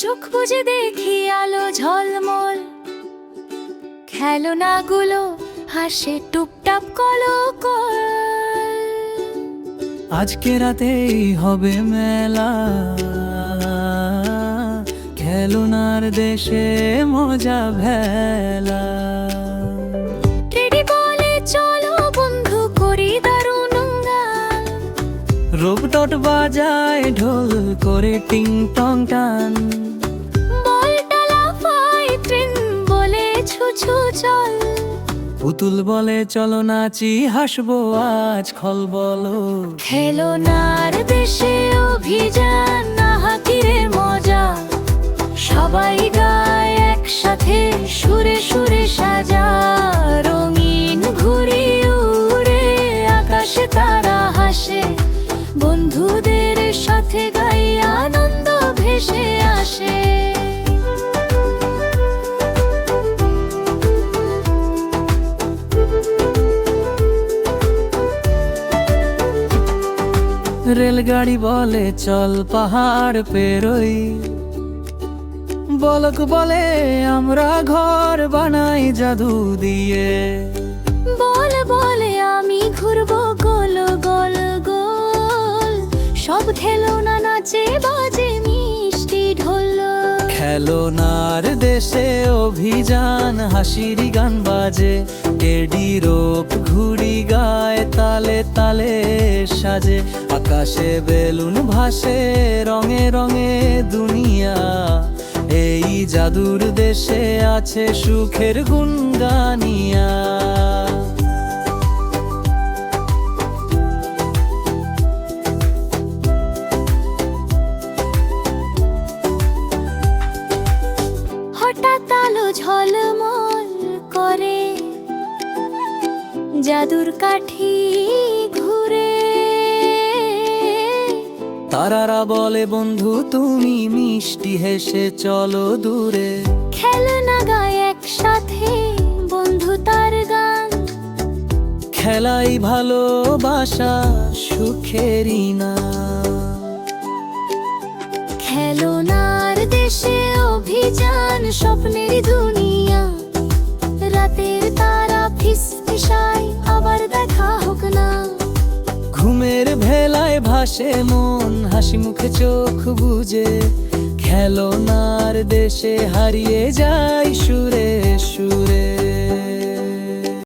চোখ বুজে দেখি আলো ঝলমল, খেলনাগুলো হাসে টুপটাপ কলকল। আজকে রাতেই হবে মেলা, খেলনার দেশে মজা ভেলা। টেডি বলে চলো বন্ধু করি দারুণ গান, রূপটট বাজায় ঢোল করে টিং টং টান। বলটা লাফায় ট্রেন বলে ছুছু চল, পুতুল বলে চলো নাচি হাসবো আজ খল বলো। খেলনার দেশে অভিযান হাতিরে মজা, সবাই গায় একসাথে সুরে সুরে সাজা। রঙিন ঘুড়ি উড়ে আকাশে তারা হাসে, বন্ধুদের সাথে গাই আনন্দ ভেসে আসে। রেলগাড়ি বলে চল পাহাড় পেরোই, বলক বলে আমরা ঘর বানাই জাদু দিয়ে। বল বলে আমি ঘুরবো গোল গোল গোল, সব খেলনা নাচে বাজে মিষ্টি ঢোল। খেলনার দেশে অভিযান হাসির গান বাজে, টেডি রোপ ঘুড়ি গায় তালে তালে সাজে। আকাশে বেলুন ভাসে রঙে রঙে দুনিয়া, এই জাদুর দেশে আছে সুখের গুনগানিয়া। হঠাৎ আলো ঝলমল করে, জাদুর কাঠি ঘুরে। তারারা বলে বন্ধু তুমি মিষ্টি হেসে চলো দূরে। খেলনা গায় একসাথে বন্ধু তার গান, খেলাই ভালোবাসা সুখেরই না। খেলনার দেশে অভিযান স্বপ্নের দুনিয়া, রাতের তারা ফিসফিসায় আবার দেখা হোক না। ঘুমের ভেলায় ভাসে মন হাসি মুখে চোখ বুজে, খেলনার দেশে হারিয়ে যায় সুরে সুরে।